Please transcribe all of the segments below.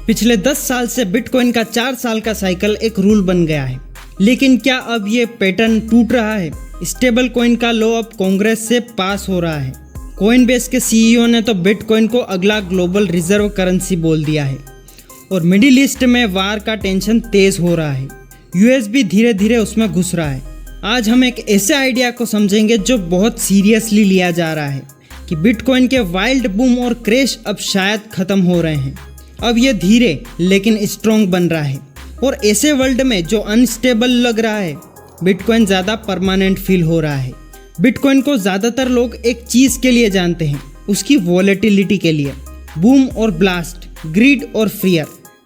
पिछले 10 साल से बिटकॉइन का 4 साल का साइकिल एक रूल बन गया है, लेकिन क्या अब ये पैटर्न टूट रहा है? स्टेबल कॉइन का लॉ अब कांग्रेस से पास हो रहा है। कॉइनबेस के सीईओ ने तो बिटकॉइन को अगला ग्लोबल रिजर्व करेंसी बोल दिया है और मिडिल ईस्ट में वार का टेंशन तेज हो रहा है। यूएस भी धीरे धीरे उसमें घुस रहा है। आज हम एक ऐसे आइडिया को समझेंगे जो बहुत सीरियसली लिया जा रहा है कि बिटकॉइन के वाइल्ड बूम और क्रैश अब शायद खत्म हो रहे हैं। अब ये धीरे लेकिन स्ट्रॉन्ग बन रहा है और ऐसे वर्ल्ड में जो अनस्टेबल लग रहा है, बिटकॉइन ज़्यादा परमानेंट फील हो रहा है। बिटकॉइन को ज़्यादातर लोग एक चीज़ के लिए जानते हैं, उसकी वॉलेटिलिटी के लिए। बूम और ब्लास्ट, ग्रीड और फियर,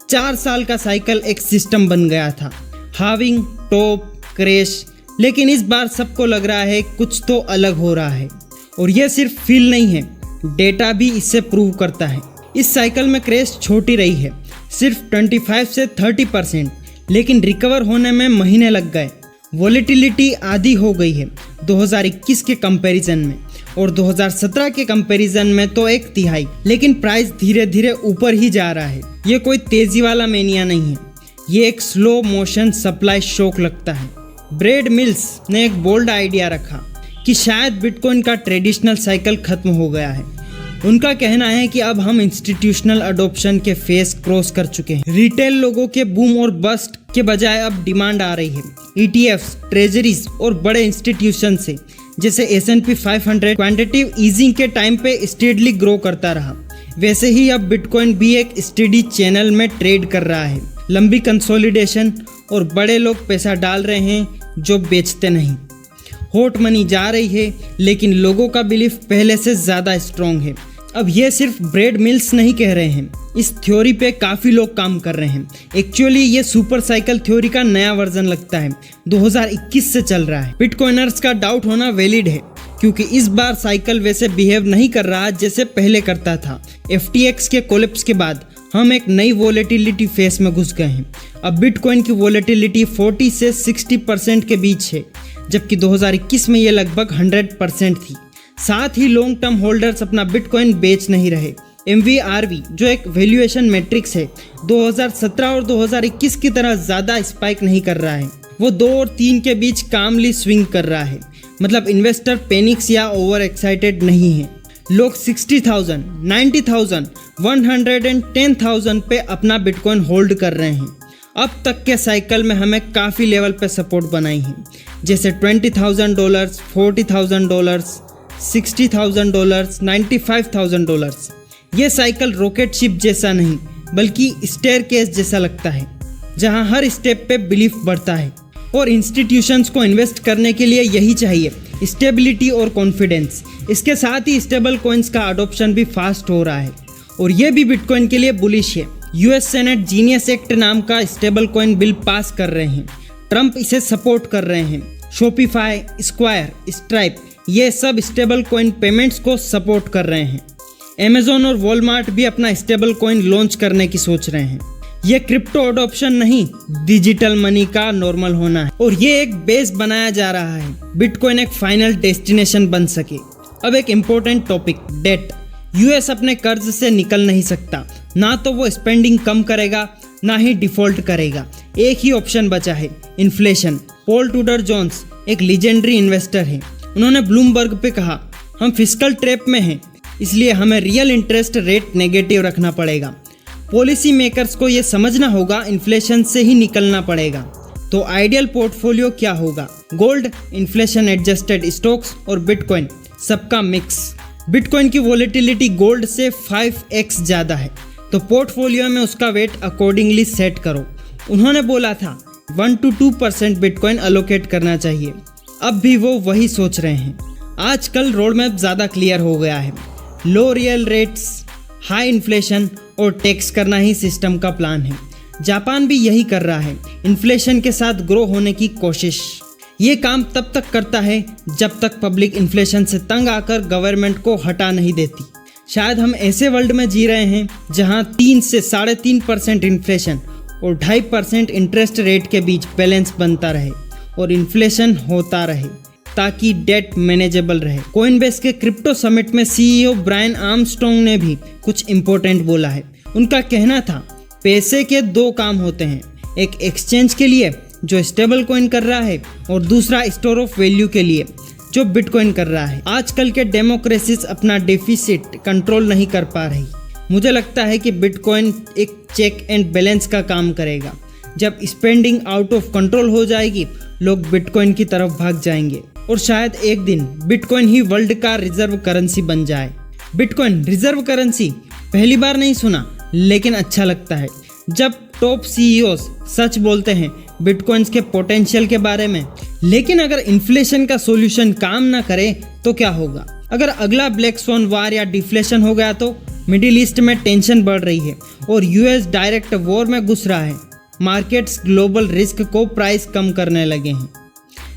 4 साल का साइकिल एक सिस्टम बन गया था। हाविंग, टॉप, क्रैश, लेकिन इस बार सबको लग रहा है कुछ तो अलग हो रहा है। और यह सिर्फ फील नहीं है, डेटा भी इससे प्रूव करता है। इस साइकिल में क्रैश छोटी रही है, सिर्फ 25 से 30%, लेकिन रिकवर होने में महीने लग गए। वॉलेटिलिटी आधी हो गई है 2021 के कंपैरिजन में, और 2017 के कंपैरिजन में तो 1/3, लेकिन प्राइस धीरे धीरे ऊपर ही जा रहा है। ये कोई तेजी वाला मेनिया नहीं है, ये एक स्लो मोशन सप्लाई शॉक लगता है। ब्रैड मिल्स ने एक बोल्ड आइडिया रखा कि शायद बिटकॉइन का ट्रेडिशनल साइकिल खत्म हो गया है। उनका कहना है कि अब हम इंस्टीट्यूशनल अडॉप्शन के फेज क्रॉस कर चुके हैं। रिटेल लोगों के बूम और बस्ट के बजाय अब डिमांड आ रही है ETFs, ट्रेजरीज और बड़े इंस्टीट्यूशन से, जैसे S&P 500 क्वांटिटेटिव ईजिंग के टाइम पे स्टेडली ग्रो करता रहा, वैसे ही अब बिटकॉइन भी एक स्टेडी चैनल में ट्रेड कर रहा है। लंबी कंसोलिडेशन और बड़े लोग पैसा डाल रहे हैं जो बेचते नहीं। हॉट मनी जा रही है, लेकिन लोगों का बिलीफ पहले से ज़्यादा स्ट्रॉन्ग है। अब ये सिर्फ ब्रैड मिल्स नहीं कह रहे हैं, इस थ्योरी पे काफ़ी लोग काम कर रहे हैं। एक्चुअली ये सुपर साइकिल थ्योरी का नया वर्जन लगता है, 2021 से चल रहा है। बिटकॉइनर्स का डाउट होना वैलिड है, क्योंकि इस बार साइकिल वैसे बिहेव नहीं कर रहा जैसे पहले करता था। FTX के कोलैप्स के बाद हम एक नई वॉलेटिलिटी फेस में घुस गए हैं। अब बिटकॉइन की वॉलेटिलिटी 40 से 60% के बीच है, जबकि 2021 में ये लगभग 100% थी। साथ ही लॉन्ग टर्म होल्डर्स अपना बिटकॉइन बेच नहीं रहे। MVRV, जो एक वैल्यूएशन मैट्रिक्स है, 2017 और 2021 की तरह ज़्यादा स्पाइक नहीं कर रहा है। वो 2 और 3 के बीच कामली स्विंग कर रहा है। मतलब इन्वेस्टर पैनिक्स या ओवर एक्साइटेड नहीं है। लोग 60,000, 90,000, 110,000 पे अपना बिटकॉइन होल्ड कर रहे हैं। अब तक के साइकिल में हमें काफ़ी लेवल पे सपोर्ट बनाई है, जैसे $20,000, $40,000, $60,000, $95,000। ये साइकिल रॉकेट शिप जैसा नहीं, बल्कि स्टेयरकेस जैसा लगता है, जहां हर स्टेप पे बिलीफ बढ़ता है। और इंस्टीट्यूशंस को इन्वेस्ट करने के लिए यही चाहिए, स्टेबिलिटी और कॉन्फिडेंस। इसके साथ ही स्टेबल कॉइन्स का अडॉप्शन भी फास्ट हो रहा है, और ये भी बिटकॉइन के लिए बुलिश है। US सेनेट जीनियस एक्ट नाम का स्टेबल कॉइन बिल पास कर रहे हैं। ट्रंप इसे सपोर्ट कर रहे हैं। शॉपिफाई, स्क्वायर, स्ट्राइप, ये सब स्टेबल कॉइन पेमेंट्स को सपोर्ट कर रहे हैं। Amazon और वॉलमार्ट भी अपना स्टेबल कॉइन लॉन्च करने की सोच रहे हैं। ये क्रिप्टो अडॉप्शन नहीं, डिजिटल मनी का नॉर्मल होना है, और ये एक बेस बनाया जा रहा है, बिटकॉइन एक फाइनल डेस्टिनेशन बन सके। अब एक इम्पोर्टेंट टॉपिक, डेट। US अपने कर्ज से निकल नहीं सकता, ना तो वो स्पेंडिंग कम करेगा, ना ही डिफॉल्ट करेगा। एक ही ऑप्शन बचा है, इन्फ्लेशन। पॉल टूडर जोन्स एक लीजेंडरी इन्वेस्टर है। उन्होंने ब्लूमबर्ग पे कहा, हम फिस्कल ट्रैप में हैं, इसलिए हमें रियल इंटरेस्ट रेट नेगेटिव रखना पड़ेगा। पॉलिसी मेकर्स को ये समझना होगा, इन्फ्लेशन से ही निकलना पड़ेगा। तो आइडियल पोर्टफोलियो क्या होगा? गोल्ड, इन्फ्लेशन एडजस्टेड स्टॉक्स और बिटकॉइन, सबका मिक्स। बिटकॉइन की वॉलेटिलिटी गोल्ड से 5x ज़्यादा है, तो पोर्टफोलियो में उसका वेट अकॉर्डिंगली सेट करो। उन्होंने बोला था 1 to 2% बिटकॉइन अलोकेट करना चाहिए। अब भी वो वही सोच रहे हैं। आजकल रोड मैप ज़्यादा क्लियर हो गया है। लो रियल रेट्स, हाई इन्फ्लेशन और टैक्स करना ही सिस्टम का प्लान है। जापान भी यही कर रहा है, इन्फ्लेशन के साथ ग्रो होने की कोशिश। ये काम तब तक करता है जब तक पब्लिक इन्फ्लेशन से तंग आकर गवर्नमेंट को हटा नहीं देती। शायद हम ऐसे वर्ल्ड में जी रहे हैं जहां 3 से 3.5% इन्फ्लेशन और 2.5% इंटरेस्ट रेट के बीच बैलेंस बनता रहे और इन्फ्लेशन होता रहे, ताकि डेट मैनेजेबल रहे। कॉइनबेस के क्रिप्टो समिट में CEO ब्रायन आर्मस्ट्रॉन्ग ने भी कुछ इम्पोर्टेंट बोला है। उनका कहना था पैसे के दो काम होते हैं, एक एक्सचेंज के लिए जो स्टेबल कॉइन कर रहा है और दूसरा स्टोर ऑफ वैल्यू के लिए जो बिटकॉइन कर रहा है। आजकल के डेमोक्रेसीज अपना डेफिसिट कंट्रोल नहीं कर पा रही। मुझे लगता है कि बिटकॉइन एक चेक एंड बैलेंस का काम करेगा। जब स्पेंडिंग आउट ऑफ कंट्रोल हो जाएगी, लोग बिटकॉइन की तरफ भाग जाएंगे और शायद एक दिन बिटकॉइन ही वर्ल्ड का रिजर्व करेंसी बन जाए। बिटकॉइन रिजर्व करेंसी पहली बार नहीं सुना, लेकिन अच्छा लगता है जब टॉप सीईओज सच बोलते हैं बिटकॉइंस के पोटेंशियल के बारे में। लेकिन अगर इन्फ्लेशन का सॉल्यूशन काम ना करे तो क्या होगा? अगर अगला ब्लैक स्वॉन वार या डिफ्लेशन हो गया तो? मिडिल ईस्ट में टेंशन बढ़ रही है और यूएस डायरेक्ट वॉर में घुस रहा है। मार्केट्स ग्लोबल रिस्क को प्राइस कम करने लगे हैं।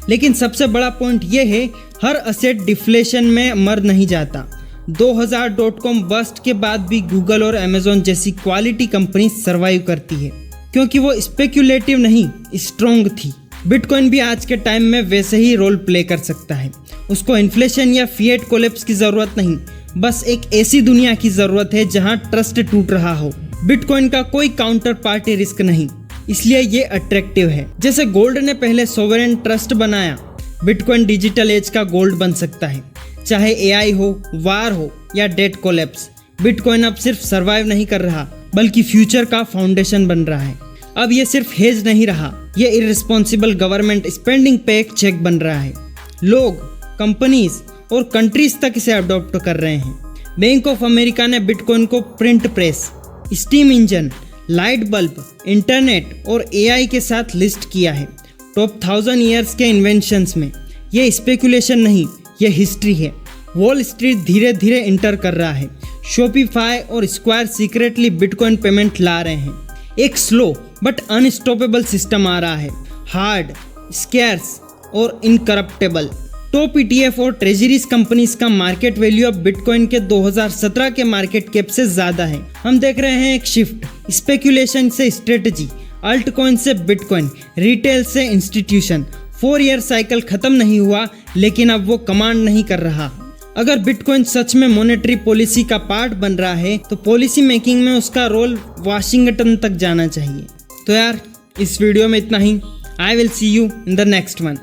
लेकिन सबसे बड़ा पॉइंट ये है, हर असेट डिफ्लेशन में मर नहीं जाता। 2000.com बस्ट के बाद भी गूगल और अमेजोन जैसी क्वालिटी कंपनी सरवाइव करती है, क्योंकि वो स्पेक्यूलेटिव नहीं, स्ट्रॉन्ग थी। बिटकॉइन भी आज के टाइम में वैसे ही रोल प्ले कर सकता है। उसको इन्फ्लेशन या फिएट कोलैप्स की जरूरत नहीं, बस एक ऐसी दुनिया की जरूरत है जहां ट्रस्ट टूट रहा हो। बिटकॉइन का कोई काउंटर पार्टी रिस्क नहीं, इसलिए ये अट्रैक्टिव है। जैसे गोल्ड ने पहले सोवरेन ट्रस्ट बनाया, बिटकॉइन डिजिटल एज का गोल्ड बन सकता है। चाहे एआई हो, वार हो या डेट कोलैप्स, बिटकॉइन अब सिर्फ सरवाइव नहीं कर रहा, बल्कि फ्यूचर का फाउंडेशन बन रहा है। अब ये सिर्फ हेज नहीं रहा, ये इररिस्पॉन्सिबल गवर्नमेंट स्पेंडिंग पे एक चेक बन रहा है। लोग, कंपनीज और कंट्रीज तक इसे अडॉप्ट कर रहे हैं। बैंक ऑफ अमेरिका ने बिटकॉइन को print press, steam engine, light bulb, internet और एआई के साथ लिस्ट किया है टॉप 1000 ईयर्स के इन्वेंशंस में। ये स्पेकुलेशन नहीं, ये हिस्ट्री है। वॉल स्ट्रीट धीरे धीरे इंटर कर रहा है। शॉपिफाई और स्क्वायर सीक्रेटली बिटकॉइन पेमेंट ला रहे हैं। एक स्लो बट अनस्टॉपेबल सिस्टम आ रहा है, हार्ड, स्कैर्स और इनकरप्टेबल। टॉप ईटीएफ और ट्रेजरीज कंपनीज का मार्केट वैल्यू अब बिटकॉइन के 2017 के मार्केट कैप से ज्यादा है। हम देख रहे हैं एक शिफ्ट, स्पेकुलेशन से स्ट्रेटजी, अल्ट कॉइन से बिटकॉइन, रिटेल से इंस्टीट्यूशन। 4 ईयर साइकिल खत्म नहीं हुआ, लेकिन अब वो कमांड नहीं कर रहा। अगर बिटकॉइन सच में मॉनेटरी पॉलिसी का पार्ट बन रहा है, तो पॉलिसी मेकिंग में उसका रोल वाशिंगटन तक जाना चाहिए। तो यार, इस वीडियो में इतना ही। I will see you in the next one.